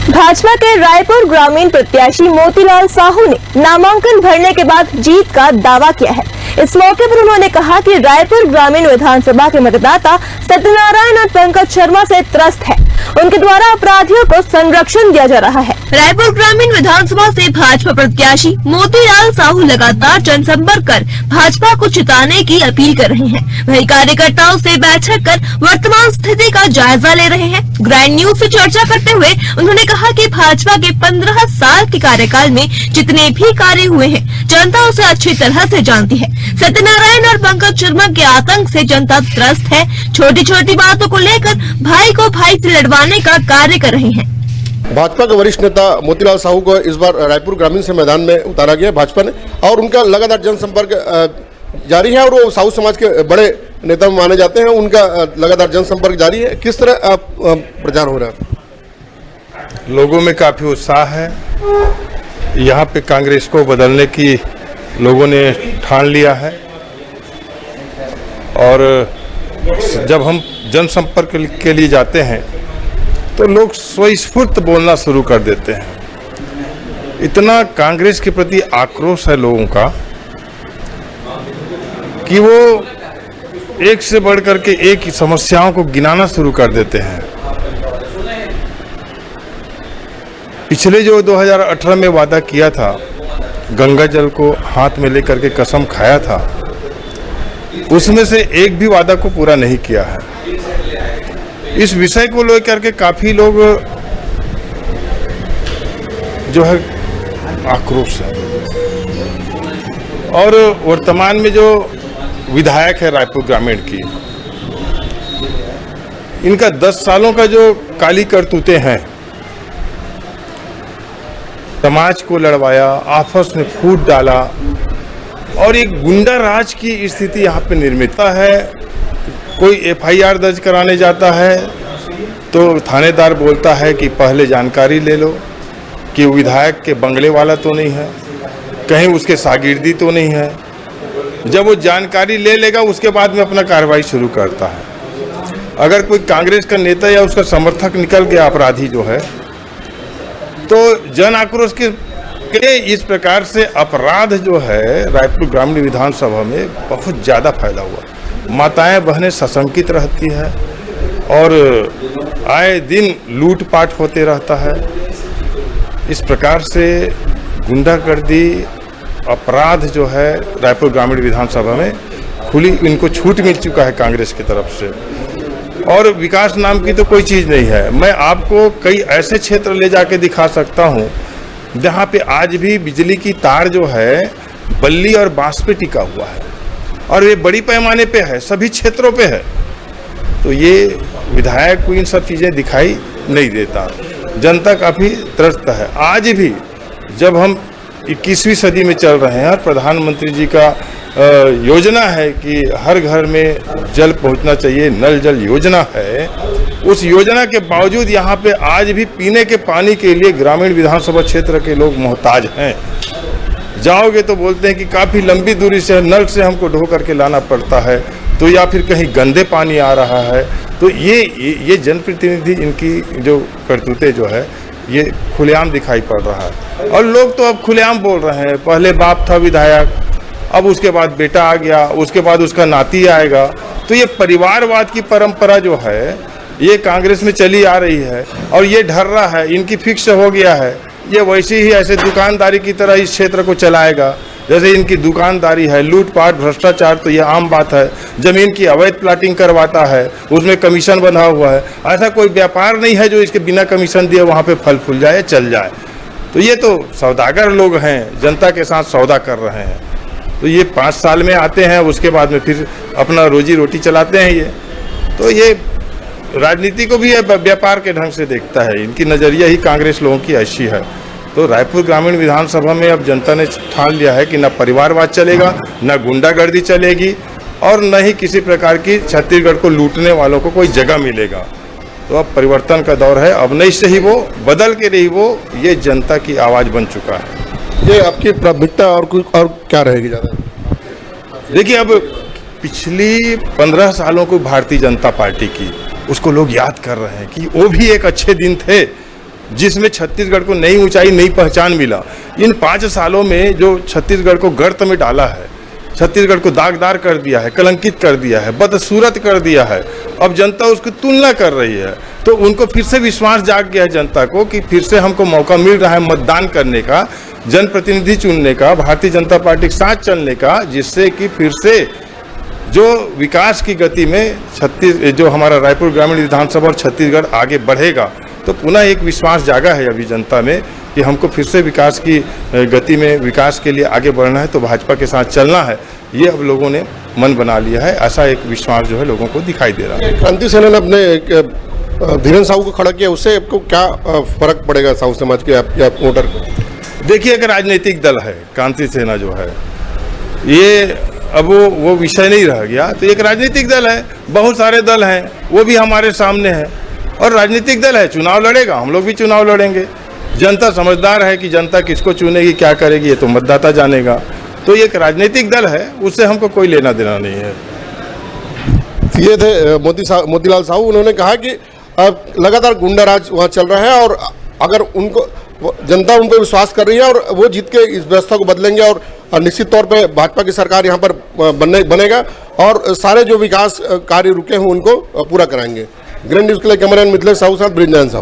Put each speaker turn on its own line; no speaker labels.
भाजपा के रायपुर ग्रामीण प्रत्याशी मोतीलाल साहू ने नामांकन भरने के बाद जीत का दावा किया है। इस मौके पर उन्होंने कहा कि रायपुर ग्रामीण विधानसभा के मतदाता सत्यनारायण और पंकज शर्मा से त्रस्त है। उनके द्वारा अपराधियों को संरक्षण दिया जा रहा है। रायपुर ग्रामीण विधानसभा से भाजपा प्रत्याशी मोतीलाल साहू लगातार जनसंपर्क कर भाजपा को जिताने की अपील कर रहे हैं। वहीं कार्यकर्ताओं से बैठक कर वर्तमान स्थिति का जायजा ले रहे हैं। ग्रैंड न्यूज से चर्चा करते हुए उन्होंने कहा कि भाजपा के 15 साल के कार्यकाल में जितने भी कार्य हुए हैं जनता उसे अच्छी तरह से जानती है। सत्यनारायण और पंकज शर्मा के आतंक से जनता त्रस्त है। छोटी छोटी बातों को लेकर भाई को भाई से लड़वाने का कार्य कर रहे हैं।
भाजपा के वरिष्ठ नेता मोतीलाल साहू को इस बार रायपुर ग्रामीण से मैदान में उतारा गया भाजपा ने, और उनका लगातार जनसंपर्क जारी है और वो साहू समाज के बड़े नेता माने जाते हैं। उनका लगातार जनसंपर्क जारी है। किस तरह प्रचार हो रहा है?
लोगों में काफी उत्साह है। यहाँ पे कांग्रेस को बदलने की लोगों ने ठान लिया है, और जब हम जनसंपर्क के लिए जाते हैं तो लोग स्वस्फूर्त बोलना शुरू कर देते हैं। इतना कांग्रेस के प्रति आक्रोश है लोगों का कि वो एक से बढ़ करके एक समस्याओं को गिनाना शुरू कर देते हैं। पिछले जो 2018 में वादा किया था, गंगा जल को हाथ में लेकर के कसम खाया था, उसमें से एक भी वादा को पूरा नहीं किया है। इस विषय को लेकर के काफी लोग जो है आक्रोश है। और वर्तमान में जो विधायक है रायपुर ग्रामीण की, इनका 10 सालों का जो काली करतूते हैं, समाज को लड़वाया, आपस में फूट डाला, और एक गुंडा राज की स्थिति यहाँ पे निर्मित है। कोई FIR दर्ज कराने जाता है तो थानेदार बोलता है कि पहले जानकारी ले लो कि विधायक के बंगले वाला तो नहीं है, कहीं उसके शागिर्दी तो नहीं है। जब वो जानकारी ले लेगा उसके बाद में अपना कार्रवाई शुरू करता है। अगर कोई कांग्रेस का नेता या उसका समर्थक निकल गया अपराधी जो है, तो जन आक्रोश के इस प्रकार से अपराध जो है रायपुर ग्रामीण विधानसभा में बहुत ज़्यादा फायदा हुआ। माताएं बहनें सशंकित रहती है और आए दिन लूटपाट होते रहता है। इस प्रकार से गुंडागर्दी अपराध जो है रायपुर ग्रामीण विधानसभा में खुली इनको छूट मिल चुका है कांग्रेस की तरफ से, और विकास नाम की तो कोई चीज़ नहीं है। मैं आपको कई ऐसे क्षेत्र ले जाके दिखा सकता हूँ जहाँ पे आज भी बिजली की तार जो है बल्ली और बांस पे टिका हुआ है, और ये बड़ी पैमाने पे है, सभी क्षेत्रों पे है। तो ये विधायक को इन सब चीज़ें दिखाई नहीं देता। जनता काफ़ी त्रस्त है। आज भी जब हम 21वीं सदी में चल रहे हैं और प्रधानमंत्री जी का योजना है कि हर घर में जल पहुंचना चाहिए, नल जल योजना है, उस योजना के बावजूद यहाँ पे आज भी पीने के पानी के लिए ग्रामीण विधानसभा क्षेत्र के लोग मोहताज हैं। जाओगे तो बोलते हैं कि काफ़ी लंबी दूरी से नल से हमको ढो करके लाना पड़ता है, तो या फिर कहीं गंदे पानी आ रहा है। तो ये जनप्रतिनिधि इनकी जो करतूतें जो है ये खुलेआम दिखाई पड़ रहा है, और लोग तो अब खुलेआम बोल रहे हैं। पहले बाप था विधायक, अब उसके बाद बेटा आ गया, उसके बाद उसका नाती आएगा। तो ये परिवारवाद की परंपरा जो है ये कांग्रेस में चली आ रही है, और ये ढर्रा है, इनकी फिक्स हो गया है। ये वैसे ही ऐसे दुकानदारी की तरह इस क्षेत्र को चलाएगा जैसे इनकी दुकानदारी है। लूटपाट भ्रष्टाचार तो ये आम बात है। जमीन की अवैध प्लाटिंग करवाता है, उसमें कमीशन बंधा हुआ है। ऐसा कोई व्यापार नहीं है जो इसके बिना कमीशन दिए वहाँ पे फल फूल जाए, चल जाए। तो ये तो सौदागर लोग हैं, जनता के साथ सौदा कर रहे हैं। तो ये 5 साल में आते हैं, उसके बाद में फिर अपना रोजी रोटी चलाते हैं। ये तो ये राजनीति को भी व्यापार के ढंग से देखता है। इनकी नज़रिया ही कांग्रेस लोगों की ऐसी है। तो रायपुर ग्रामीण विधानसभा में अब जनता ने ठान लिया है कि न परिवारवाद चलेगा, न गुंडागर्दी चलेगी, और न ही किसी प्रकार की छत्तीसगढ़ को लूटने वालों को कोई जगह मिलेगा। तो अब परिवर्तन का दौर है। अब नहीं सही वो, बदल के नहीं वो, ये जनता की आवाज़ बन चुका है।
ये आपकी प्राथमिकता और क्या रहेगी ज़्यादा?
देखिए, अब पिछली 15 सालों को भारतीय जनता पार्टी की उसको लोग याद कर रहे हैं कि वो भी एक अच्छे दिन थे जिसमें छत्तीसगढ़ को नई ऊंचाई, नई पहचान मिला। इन 5 सालों में जो छत्तीसगढ़ को गर्त में डाला है, छत्तीसगढ़ को दागदार कर दिया है, कलंकित कर दिया है, बदसूरत कर दिया है, अब जनता उसकी तुलना कर रही है। तो उनको फिर से विश्वास जाग गया है जनता को कि फिर से हमको मौका मिल रहा है मतदान करने का, जनप्रतिनिधि चुनने का, भारतीय जनता पार्टी के साथ चलने का, जिससे कि फिर से जो विकास की गति में जो हमारा रायपुर ग्रामीण विधानसभा और छत्तीसगढ़ आगे बढ़ेगा। तो पुनः एक विश्वास जागा है अभी जनता में कि हमको फिर से विकास की गति में, विकास के लिए आगे बढ़ना है, तो भाजपा के साथ चलना है। ये अब लोगों ने मन बना लिया है, ऐसा एक विश्वास जो है लोगों को दिखाई दे रहा है।
क्रांति सेना ने अपने धीरेन्द्र साहू को खड़ा किया, उससे आपको क्या फर्क पड़ेगा साहू समाज के या वोटर को?
देखिए, एक राजनीतिक दल है क्रांति सेना जो है, ये अब वो विषय नहीं रह गया। तो एक राजनीतिक दल है, बहुत सारे दल हैं, वो भी हमारे सामने है और राजनीतिक दल है, चुनाव लड़ेगा, हम लोग भी चुनाव लड़ेंगे। जनता समझदार है कि जनता किसको चुनेगी, क्या करेगी, ये तो मतदाता जानेगा। तो ये एक राजनीतिक दल है, उससे हमको कोई लेना देना नहीं है।
ये थे मोतीलाल साहू। उन्होंने कहा कि लगातार गुंडा राज वहाँ चल रहा है और अगर उनको जनता उन पर विश्वास कर रही है और वो जीत के इस व्यवस्था को बदलेंगे और निश्चित तौर पे भाजपा की सरकार यहाँ पर बनेगा और सारे जो विकास कार्य रुके हैं उनको पूरा कराएंगे। ग्रैंड न्यूज़ के लिए कैमरामैन मिथिलेश साहू साथ ब्रिंजन साहू।